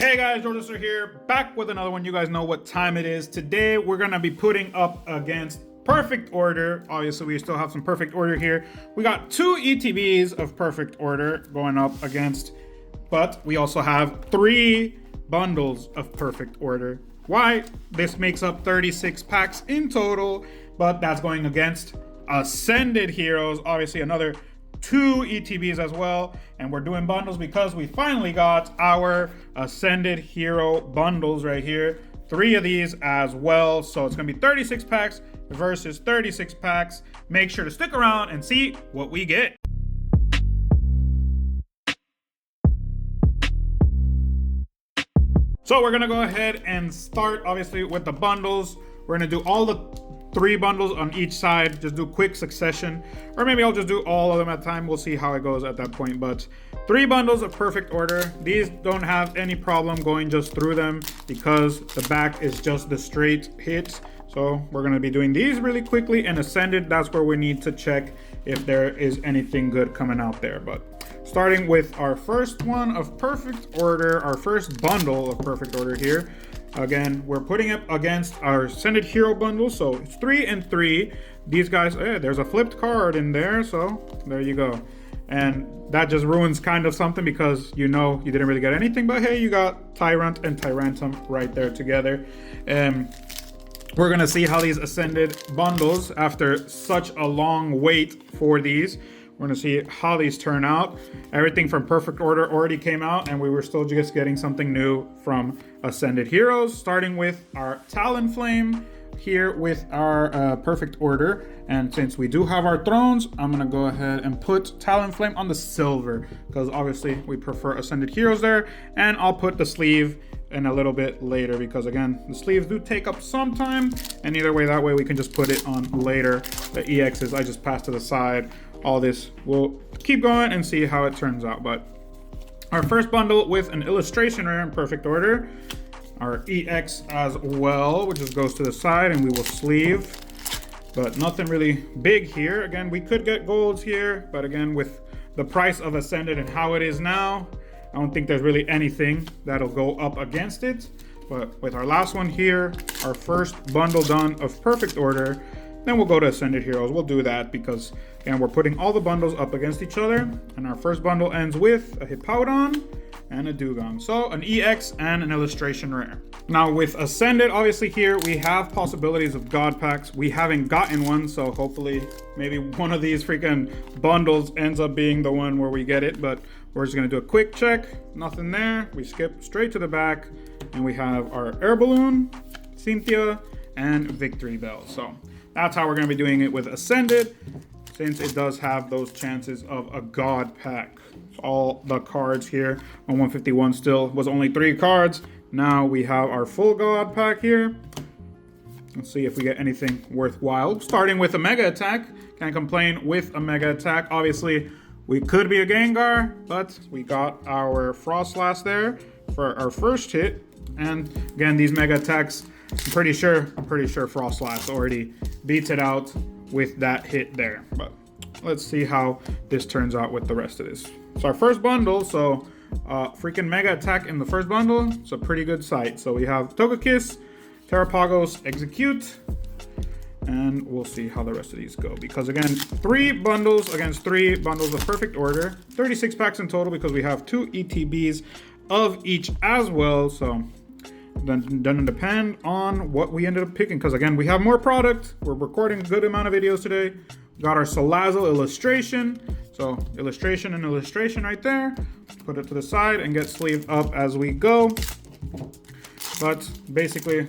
Hey guys, Jordan here, back with another one. You guys know what time it is. Today we're gonna be putting up against Perfect Order. Obviously, we still have some Perfect Order here. We got two ETBs of Perfect Order going up against, but we also have 3 bundles of Perfect Order. Why? This makes up 36 packs in total, but that's going against Ascended Heroes. Obviously, another 2 ETBs as well, and we're doing bundles because we finally got our Ascended Hero bundles right here. 3 of these as well, so it's gonna be 36 packs versus 36 packs. Make sure to stick around and see what we get. So we're gonna go ahead and start obviously with the bundles. We're gonna do all the 3 bundles on each side, just do quick succession, or maybe I'll just do all of them at a time. We'll see how it goes at that point. But 3 bundles of Perfect Order. These don't have any problem going just through them because the back is just the straight hits. So we're going to be doing these really quickly, and Ascended, that's where we need to check if there is anything good coming out there. But starting with our first one of Perfect Order, our first bundle of Perfect Order here. Again, we're putting it against our Ascended Hero bundle, so it's 3 and 3. These guys, there's a flipped card in there, so there you go. And that just ruins kind of something because you know you didn't really get anything, but hey, you got Tyrant and Tyrantum right there together. We're gonna see how these Ascended bundles, after such a long wait for these, we're gonna see how these turn out. Everything from Perfect Order already came out, and we were still just getting something new from Ascended Heroes, starting with our Talonflame here with our Perfect Order. And since we do have our thrones, I'm gonna go ahead and put Talonflame on the silver because obviously we prefer Ascended Heroes there. And I'll put the sleeve in a little bit later because again, the sleeves do take up some time, and either way, that way we can just put it on later. The EXs I just pass to the side. All this we'll keep going and see how it turns out. But our first bundle with an illustration rare in Perfect Order, our EX as well, which just goes to the side, and we will sleeve, but nothing really big here. Again, we could get golds here, but again, with the price of Ascended and how it is now, I don't think there's really anything that'll go up against it. But with our last one here, our first bundle done of Perfect Order, then we'll go to Ascended Heroes. We'll do that because, again, we're putting all the bundles up against each other. And our first bundle ends with a Hippowdon and a Dewgong. So an EX and an illustration rare. Now with Ascended, obviously here we have possibilities of God packs. We haven't gotten one, so hopefully maybe one of these freaking bundles ends up being the one where we get it. But we're just gonna do a quick check. Nothing there. We skip straight to the back, and we have our Air Balloon, Cynthia, and Victory Bell. So that's how we're going to be doing it with Ascended, since it does have those chances of a God pack. So all the cards here on 151 still was only 3 cards. Now we have our full God pack here. Let's see if we get anything worthwhile. Starting with a Mega Attack. Can't complain with a Mega Attack. Obviously, we could be a Gengar, but we got our Froslass there for our first hit. And again, these Mega Attacks, I'm pretty sure Froslass already beats it out with that hit there. But let's see how this turns out with the rest of this. It's our first bundle, so freaking Mega Attack in the first bundle. It's a pretty good sight. So we have Togekiss, Terrapagos, Execute, and we'll see how the rest of these go. Because again, 3 bundles against 3 bundles of Perfect Order. 36 packs in total because we have 2 ETBs of each as well. So then doesn't depend on what we ended up picking, because again, we have more product. We're recording a good amount of videos today. We got our Salazzle illustration, so illustration and illustration right there. Put it to the side and get sleeved up as we go. But basically,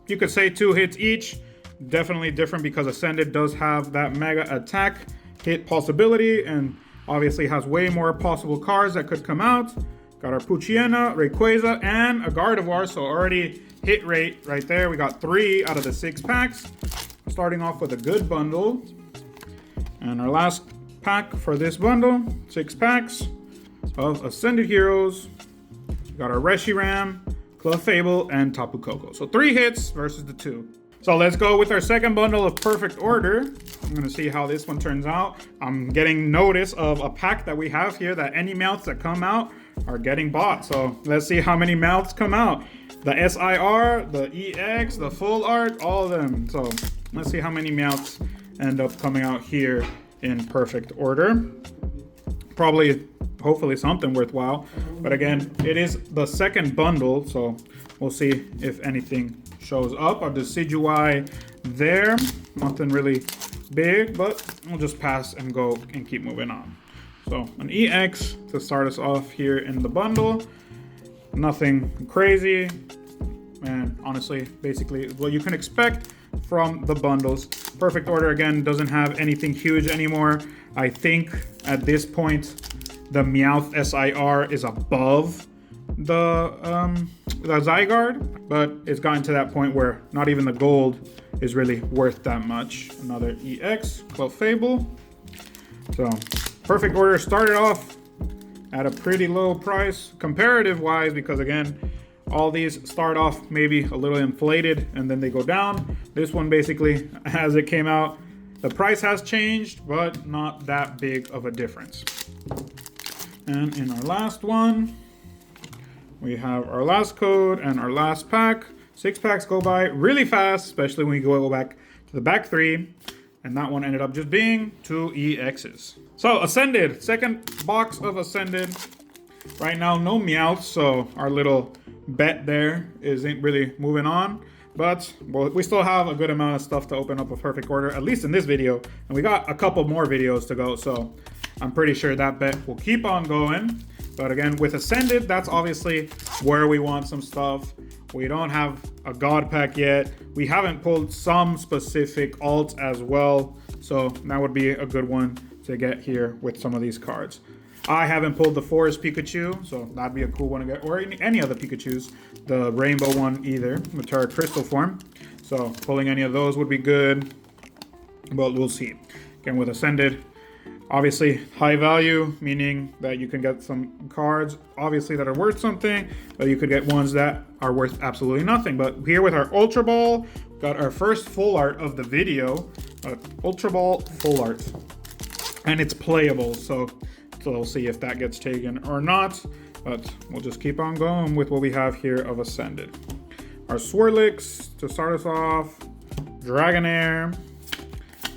you could say 2 hits each. Definitely different because Ascended does have that Mega Attack hit possibility and obviously has way more possible cards that could come out. Got our Poochyena, Rayquaza, and a Gardevoir, so already hit rate right there. We got 3 out of the 6 packs. Starting off with a good bundle. And our last pack for this bundle, 6 packs of Ascended Heroes. We got our Reshiram, Clefable, and Tapu Koko. So 3 hits versus the 2. So let's go with our second bundle of Perfect Order. I'm gonna see how this one turns out. I'm getting notice of a pack that we have here that any mounts that come out are getting bought. So let's see how many mouths come out. The SIR, the EX, the full art, all of them. So let's see how many mouths end up coming out here in perfect order. Probably, hopefully something worthwhile. But again, it is the second bundle, so we'll see if anything shows up. Our Decidueye there, nothing really big, but we'll just pass and go and keep moving on. So an EX to start us off here in the bundle. Nothing crazy, and honestly, basically what you can expect from the bundles. Perfect order again doesn't have anything huge anymore. I think at this point the Meowth SIR is above the Zygarde, but it's gotten to that point where not even the gold is really worth that much. Another EX, Clefable. So perfect order started off at a pretty low price comparative wise, because again, all these start off maybe a little inflated and then they go down. This one basically, as it came out, the price has changed, but not that big of a difference. And in our last one, we have our last code and our last pack. 6 packs go by really fast, especially when you go back to the back 3. And that one ended up just being 2 EXs. So Ascended, second box of Ascended. Right now, no Meowth, so our little bet there isn't really moving on. But well, we still have a good amount of stuff to open up a perfect order, at least in this video. And we got a couple more videos to go, so I'm pretty sure that bet will keep on going. But again, with Ascended, that's obviously where we want some stuff. We don't have a God pack yet. We haven't pulled some specific alts as well. So that would be a good one to get here with some of these cards. I haven't pulled the Forest Pikachu, so that'd be a cool one to get. Or any other Pikachus. The Rainbow one either, the Terra Crystal form. So pulling any of those would be good. But we'll see. Again, with Ascended, obviously high value, meaning that you can get some cards obviously that are worth something, but you could get ones that are worth absolutely nothing. But here with our Ultra Ball, got our first full art of the video, Ultra Ball full art, and it's playable, so we'll see if that gets taken or not, but we'll just keep on going with what we have here of Ascended. Our Swirlix to start us off, Dragonair,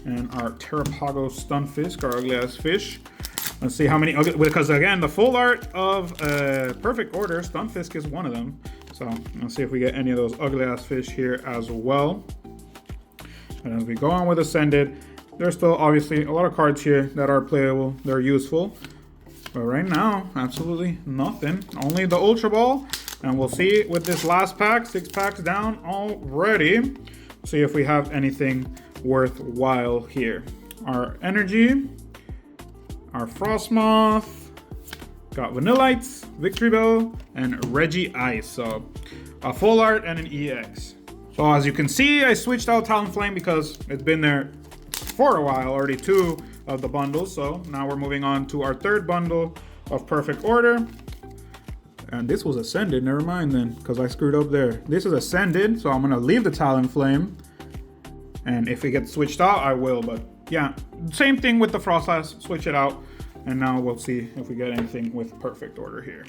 and our Terrapago Stunfisk, our ugly ass fish. Let's see how many, because again, the full art of perfect order, Stunfisk is one of them. So let's see if we get any of those ugly ass fish here as well. And as we go on with Ascended, there's still obviously a lot of cards here that are playable, they're useful. But right now, absolutely nothing. Only the Ultra Ball. And we'll see with this last pack, 6 packs down already. See if we have anything worthwhile here. Our Energy, our Frostmoth, got Vanillites, Victreebel, and Regice. So a full art and an EX. So as you can see, I switched out Talonflame because it's been there for a while, already 2 of the bundles. So now we're moving on to our 3rd bundle of perfect order. And this was Ascended, never mind then, because I screwed up there. This is Ascended, so I'm gonna leave the Talonflame. And if it gets switched out, I will, but yeah, same thing with the Frostlass, switch it out. And now we'll see if we get anything with perfect order here.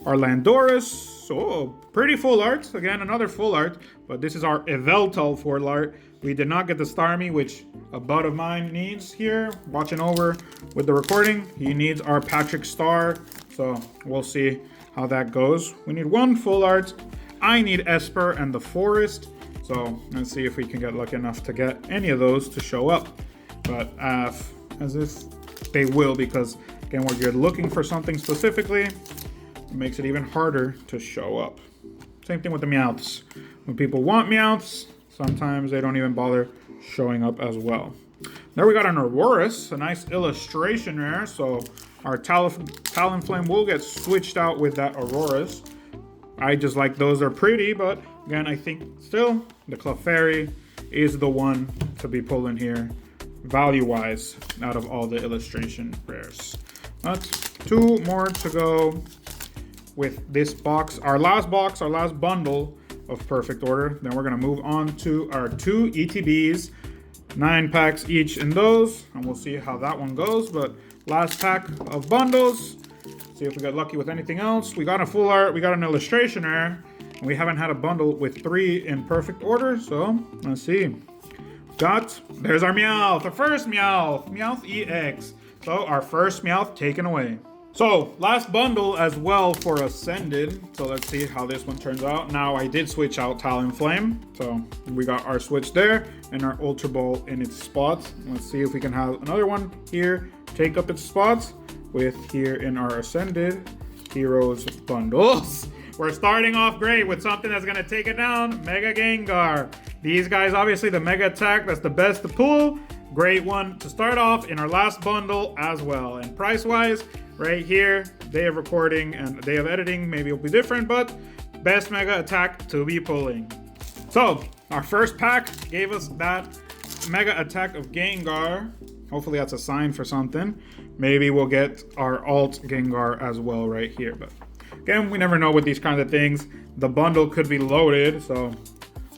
Our Landorus, oh, pretty full art. Again, another full art, but this is our Yveltal full art. We did not get the Starmie, which a bud of mine needs here, watching over with the recording. He needs our Patrick Star, so we'll see how that goes. We need 1 full art. I need Esper and the Forest, so let's see if we can get lucky enough to get any of those to show up. But as if they will, because again, when you're looking for something specifically, it makes it even harder to show up. Same thing with the Meowths. When people want Meowths, sometimes they don't even bother showing up as well. There we got an Aurorus, a nice illustration there. So our Talonflame will get switched out with that Aurorus. I just like those, they're pretty, but again, I think still the Clefairy is the one to be pulling here, value-wise, out of all the illustration rares. But 2 more to go with this box. Our last bundle of perfect order. Then we're gonna move on to our 2 ETBs, 9 packs each in those, and we'll see how that one goes. But last pack of bundles, See if we got lucky with anything else. We got a full art, we got an illustration there. And we haven't had a bundle with 3 in perfect order, so let's see. There's our Meowth, the first Meowth, Meowth EX. So our first Meowth taken away. So last bundle as well for Ascended. So let's see how this one turns out. Now I did switch out Talonflame. So we got our switch there and our Ultra Ball in its spots. Let's see if we can have another one here take up its spots with here in our Ascended Heroes bundles. We're starting off great with something that's gonna take it down, Mega Gengar. These guys, obviously the Mega Attack, that's the best to pull. Great one to start off in our last bundle as well. And price-wise, right here, day of recording and day of editing, maybe it'll be different, but best Mega Attack to be pulling. So, our first pack gave us that Mega Attack of Gengar. Hopefully that's a sign for something. Maybe we'll get our Alt Gengar as well right here. But again, we never know with these kinds of things. The bundle could be loaded, so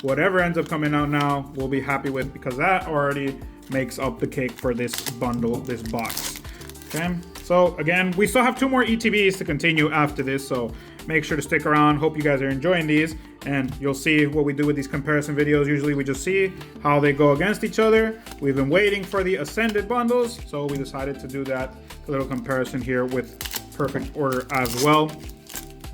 whatever ends up coming out now, we'll be happy with, because that already makes up the cake for this bundle, this box. Okay, so again, we still have 2 more ETBs to continue after this, so make sure to stick around. Hope you guys are enjoying these, and you'll see what we do with these comparison videos. Usually we just see how they go against each other. We've been waiting for the Ascended bundles, so we decided to do that little comparison here with perfect order as well.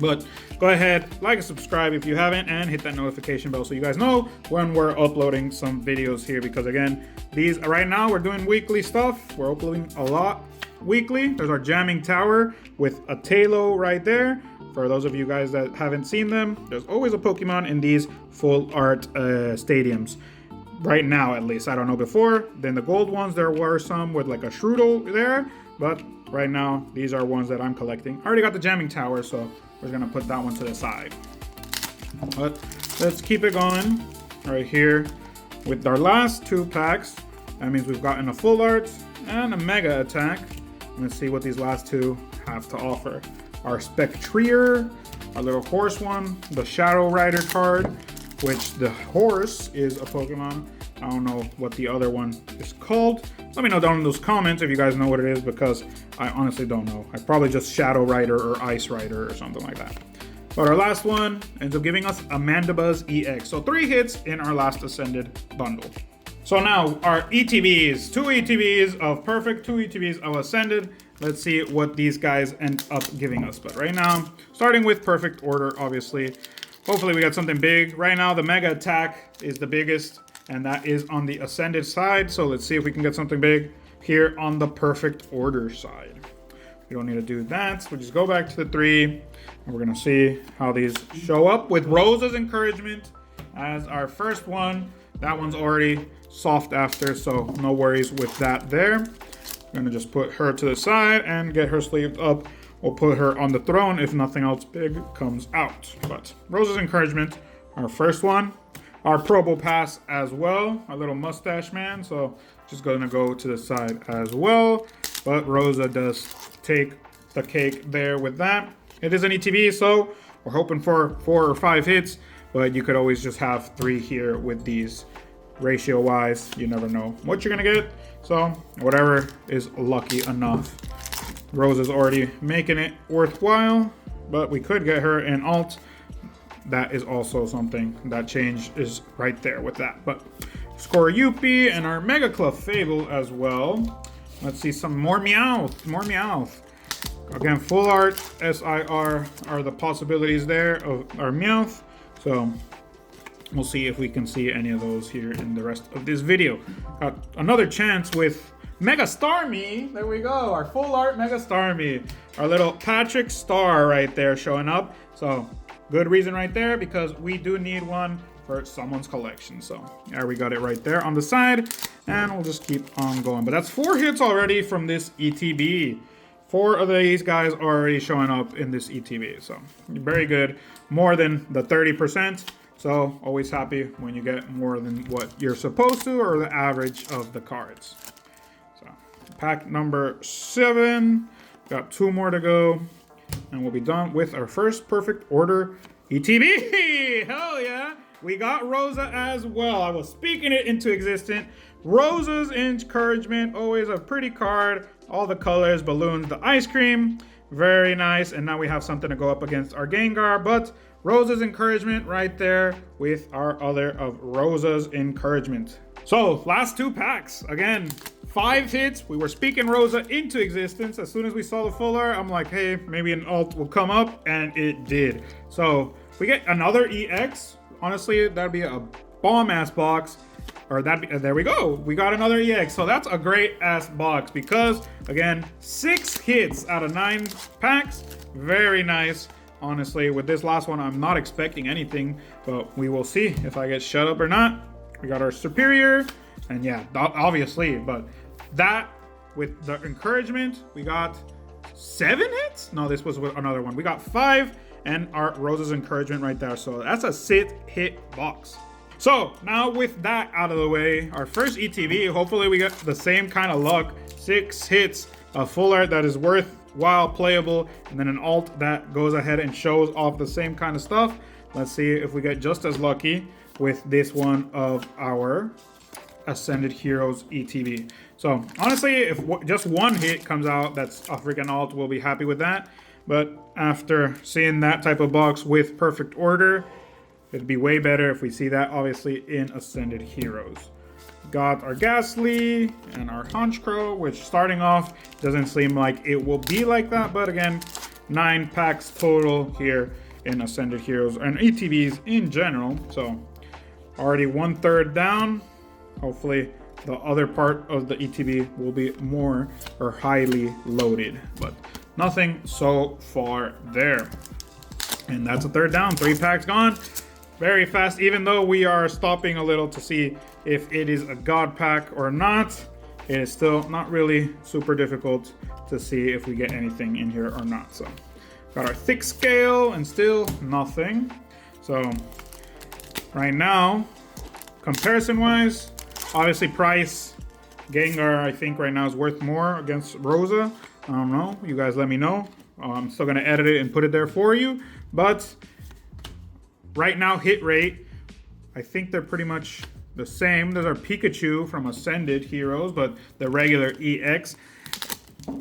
But go ahead, like and subscribe if you haven't, and hit that notification bell so you guys know when we're uploading some videos here, because again, these right now we're doing weekly stuff. We're uploading a lot weekly. There's our Jamming Tower with a Tailo right there. For those of you guys that haven't seen them, there's always a Pokemon in these full art stadiums. Right now, at least. I don't know before. Then the gold ones, there were some with like a Shroodle there, but right now, these are ones that I'm collecting. I already got the Jamming Tower, so we're gonna put that one to the side. But let's keep it going right here with our last 2 packs. That means we've gotten a full art and a Mega Attack. Let's see what these last 2 have to offer. Our Spectrier, our little horse one, the Shadow Rider card, which the horse is a Pokemon. I don't know what the other one is called. Let me know down in those comments if you guys know what it is, because I honestly don't know. I probably just Shadow Rider or Ice Rider or something like that. But our last one ends up giving us a Mandibuzz EX. So 3 hits in our last Ascended bundle. So now our ETBs, 2 ETBs of Perfect, 2 ETBs of Ascended. Let's see what these guys end up giving us. But right now, starting with perfect order, obviously. Hopefully we got something big. Right now, the Mega Attack is the biggest, and that is on the Ascended side. So let's see if we can get something big here on the perfect order side. We don't need to do that. We'll just go back to the 3, and we're gonna see how these show up with Rosa's Encouragement as our first one. That one's already soft after, so no worries with that there. I'm gonna just put her to the side and get her sleeved up. We'll put her on the throne if nothing else big comes out. But Rosa's Encouragement, our first one. Our Probopass as well, our little mustache man. So just gonna go to the side as well. But Rosa does take the cake there with that. It is an ETB, so we're hoping for 4 or 5 hits, but you could always just have 3 here with these. Ratio wise, you never know what you're gonna get. So whatever is lucky enough. Rosa's already making it worthwhile, but we could get her in alt. That is also something. That change is right there with that. But Scoryupi and our Mega Clefable as well. Let's see some more Meowth. More Meowth. Again, full art, SIR are the possibilities there of our Meowth. So we'll see if we can see any of those here in the rest of this video. Got another chance with Mega Starmie. There we go. Our full art Mega Starmie. Our little Patrick Star right there showing up. So good reason right there, because we do need one for someone's collection. So there we got it right there on the side, and we'll just keep on going. But that's 4 hits already from this ETB. 4 of these guys are already showing up in this ETB. So very good. More than the 30%. So always happy when you get more than what you're supposed to, or the average of the cards. So pack number 7. Got 2 more to go, and we'll be done with our first perfect order ETB. Hell yeah. We got Rosa as well. I was speaking it into existence. Rosa's Encouragement, always a pretty card. All the colors, balloons, the ice cream. Very nice. And now we have something to go up against our Gengar, but Rosa's Encouragement right there with our other of Rosa's Encouragement. So last 2 packs. Again, 5 hits. We were speaking Rosa into existence. As soon as we saw the full art, I'm like, hey, maybe an alt will come up, and it did. So we get another EX. Honestly, that'd be a bomb-ass box. Or there we go. We got another EX. So that's a great ass box because, again, 6 hits out of 9 packs. Very nice. Honestly, with this last one, I'm not expecting anything, but we will see if I get shut up or not. We got our Superior, and yeah, obviously, but that with the Encouragement, we got 7 hits? No, this was another one. We got 5 and our Rosa's Encouragement right there. So that's a 6 hit box. So now with that out of the way, our first ETB, hopefully we get the same kind of luck. 6 hits, a full art that is worthwhile playable, and then an alt that goes ahead and shows off the same kind of stuff. Let's see if we get just as lucky with this one of our Ascended Heroes ETB. So honestly, if just 1 hit comes out that's a freaking alt, we'll be happy with that. But after seeing that type of box with Perfect Order, it'd be way better if we see that, obviously, in Ascended Heroes. Got our Ghastly and our Honchkrow, which starting off doesn't seem like it will be like that. But again, 9 packs total here in Ascended Heroes and ETBs in general. So already 1/3 down. Hopefully the other part of the ETB will be more or highly loaded. But nothing so far there. And that's a 1/3 down. 3 packs gone. Very fast, even though we are stopping a little to see if it is a God pack or not. It is still not really super difficult to see if we get anything in here or not. So got our thick scale and still nothing. So right now, comparison wise, obviously price, Gengar I think right now is worth more against Rosa. I don't know, you guys let me know. I'm still gonna edit it and put it there for you. But right now, hit rate, I think they're pretty much the same. There's our Pikachu from Ascended Heroes, but the regular EX.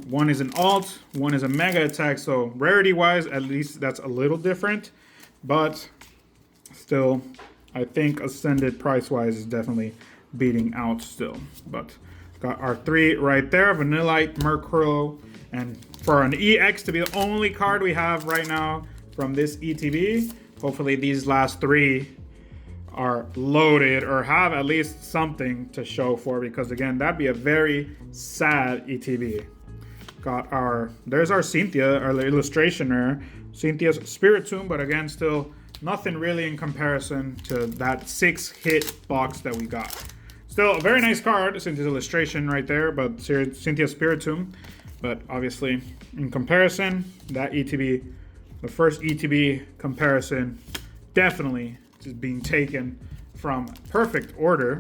One is an alt, one is a mega attack. So rarity-wise, at least that's a little different. But still, I think Ascended price-wise is definitely beating out still. But got our 3 right there, Vanillite, Murkrow, and for an EX to be the only card we have right now from this ETB, hopefully these last 3 are loaded or have at least something to show for, because again, that'd be a very sad ETB. Got there's our Cynthia, our illustration rare, Cynthia's Spiritomb, but again, still nothing really in comparison to that 6 hit box that we got. Still a very nice card, Cynthia's illustration right there, but Cynthia's Spiritomb. But obviously, in comparison, that ETB, the first ETB comparison, definitely is being taken from Perfect Order,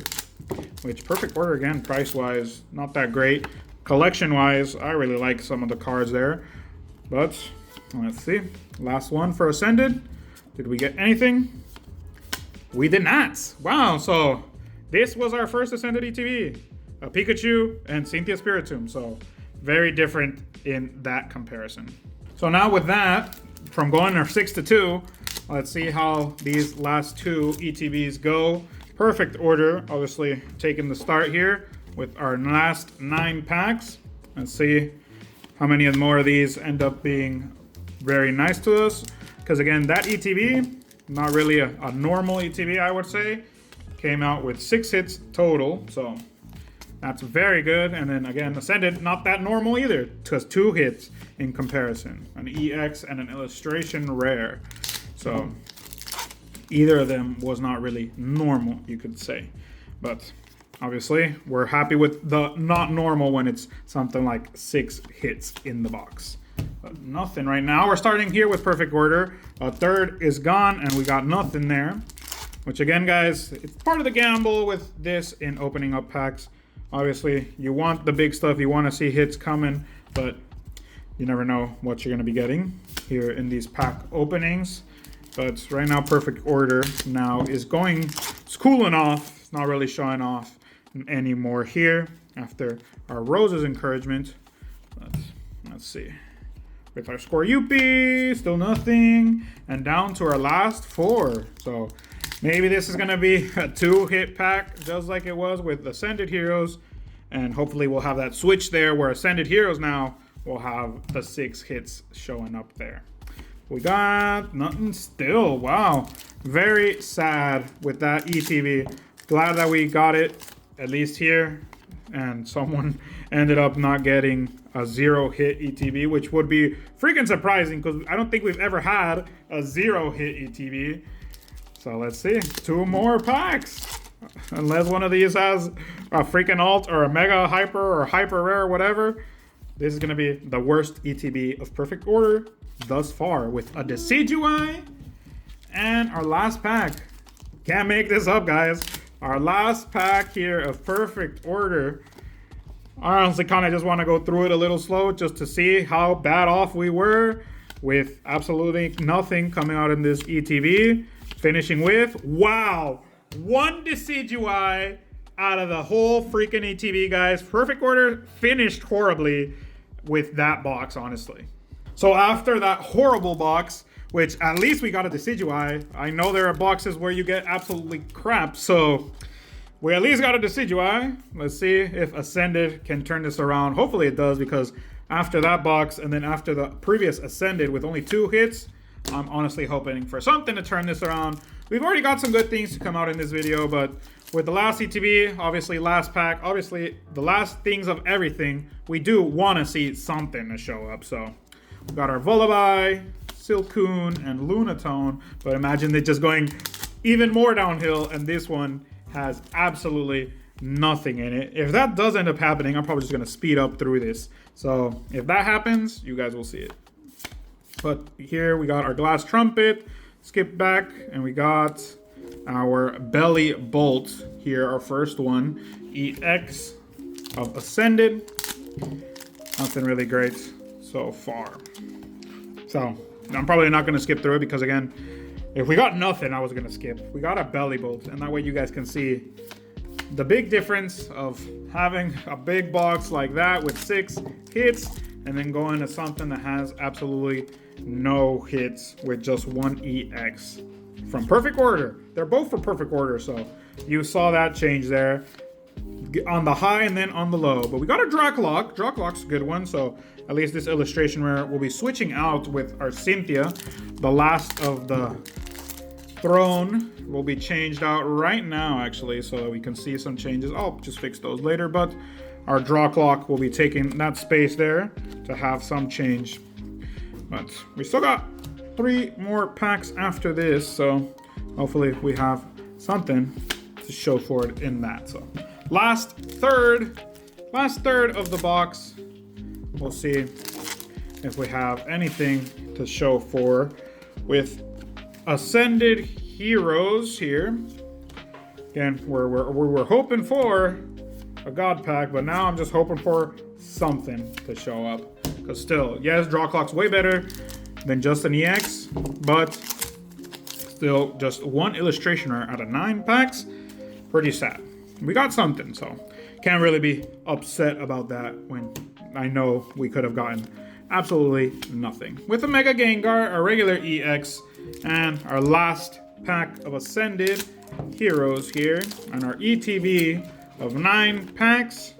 which Perfect Order, again, price-wise, not that great. Collection-wise, I really like some of the cards there. But, let's see. Last one for Ascended. Did we get anything? We did not. Wow, so this was our first Ascended ETB. A Pikachu and Cynthia Spiritomb. So, very different in that comparison. So now with that, from going our 6-2, let's see how these last 2 ETBs go. Perfect Order, obviously taking the start here with our last 9 packs. Let's see how many more of these end up being very nice to us. Because again, that ETB, not really a normal ETB, I would say. Came out with 6 hits total, so that's very good. And then again, Ascended, not that normal either, because 2 hits in comparison. An EX and an illustration rare. So either of them was not really normal, you could say. But obviously, we're happy with the not normal when it's something like 6 hits in the box. But nothing right now. We're starting here with Perfect Order. A 1/3 is gone, and we got nothing there. Which again, guys, it's part of the gamble with this in opening up packs. Obviously, you want the big stuff. You want to see hits coming, but you never know what you're going to be getting here in these pack openings. But right now, Perfect Order now is it's cooling off. It's not really showing off anymore here after our Rosa's Encouragement. Let's see. with our Score Yuppie, still nothing, and down to our last 4. So maybe this is going to be a 2-hit pack, just like it was with Ascended Heroes, and hopefully we'll have that switch there where Ascended Heroes now will have the 6 hits showing up there. We got nothing still. Wow, very sad with that ETB. Glad that we got it, at least here, and someone ended up not getting a 0-hit ETB, which would be freaking surprising because I don't think we've ever had a 0-hit ETB. So let's see, 2 more packs. Unless one of these has a freaking alt or a mega hyper or hyper rare or whatever. This is going to be the worst ETB of Perfect Order thus far with a Decidueye and our last pack. Can't make this up, guys. Our last pack here of Perfect Order. I honestly kind of just want to go through it a little slow just to see how bad off we were with absolutely nothing coming out in this ETB. Finishing with, wow, 1 Decidueye out of the whole freaking ETB, guys. Perfect Order finished horribly with that box, honestly. So after that horrible box, which at least we got a Decidueye. I know there are boxes where you get absolutely crap, so we at least got a Decidueye. Let's see if Ascended can turn this around. Hopefully it does, because after that box and then after the previous Ascended with only 2 hits, I'm honestly hoping for something to turn this around. We've already got some good things to come out in this video, but with the last ETB, obviously last pack, obviously the last things of everything, we do want to see something to show up. So we got our Vullaby, Silcoon, and Lunatone, but imagine it just going even more downhill, and this one has absolutely nothing in it. If that does end up happening, I'm probably just going to speed up through this. So if that happens, you guys will see it. But here we got our Glass Trumpet, skip back, and we got our Bellibolt here, our first one. EX of Ascended. Nothing really great so far. So I'm probably not going to skip through it because, again, if we got nothing, I was going to skip. We got a Bellibolt, and that way you guys can see the big difference of having a big box like that with 6 hits and then going to something that has absolutely no hits with just 1 EX from Perfect Order. They're both for Perfect Order, so you saw that change there on the high and then on the low. But we got a Dracloak. Dracloak's a good one, so at least this illustration rare will be switching out with our Cynthia. The last of the Throne will be changed out right now, actually, so that we can see some changes. I'll just fix those later, but our Dracloak will be taking that space there to have some change. But we still got 3 more packs after this, so hopefully we have something to show for it in that. So last third of the box. We'll see if we have anything to show for with Ascended Heroes here. Again, we're hoping for a God pack, but now I'm just hoping for something to show up. Because still, yes, Dracloak's way better than just an EX, but still just 1 illustration rare out of 9 packs. Pretty sad. We got something, so can't really be upset about that when I know we could have gotten absolutely nothing. With a Mega Gengar, a regular EX, and our last pack of Ascended Heroes here, and our ETB of 9 packs,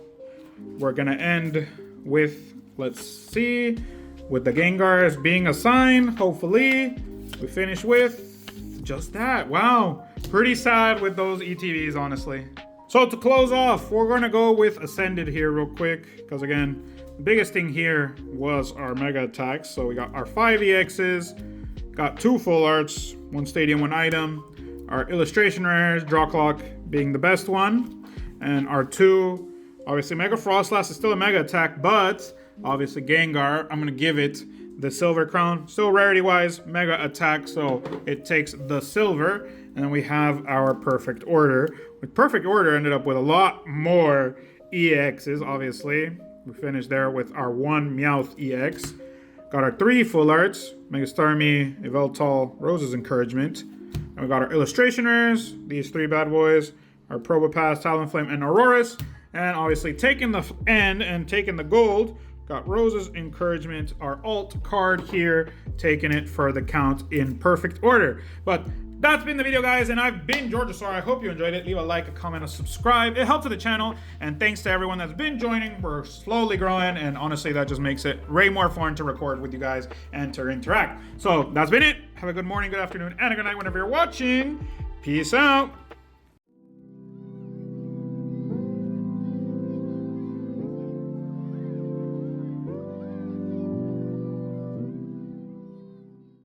we're gonna end with, let's see, with the Gengars being assigned. Hopefully we finish with just that. Wow, pretty sad with those ETBs, honestly. So to close off, we're gonna go with Ascended here real quick, because again, the biggest thing here was our Mega Attacks. So we got our 5 EXs, got 2 Full Arts, 1 Stadium, 1 Item, our Illustration Rares, Dracloak being the best one, and our 2, obviously Mega Frostlass is still a Mega Attack, but obviously Gengar, I'm going to give it the Silver Crown. Still rarity-wise, Mega Attack, so it takes the silver. And then we have our Perfect Order. With Perfect Order ended up with a lot more EXs, obviously. We finished there with our 1 Meowth EX. Got our 3 Full Arts, Mega Starmie, Yveltal, Rose's Encouragement. And we got our Illustration Rares, these 3 bad boys, our Probopass, Talonflame, and Aurorus. And obviously taking the end and taking the gold Got Rose's Encouragement, our alt card here, taking it for the count in perfect order. But that's been the video, guys, and I've been Georgisaur. I hope you enjoyed it. Leave a like, a comment, a subscribe. It helps to the channel, and thanks to everyone that's been joining. We're slowly growing, and honestly, that just makes it way more fun to record with you guys and to interact. So that's been it. Have a good morning, good afternoon, and a good night whenever you're watching. Peace out.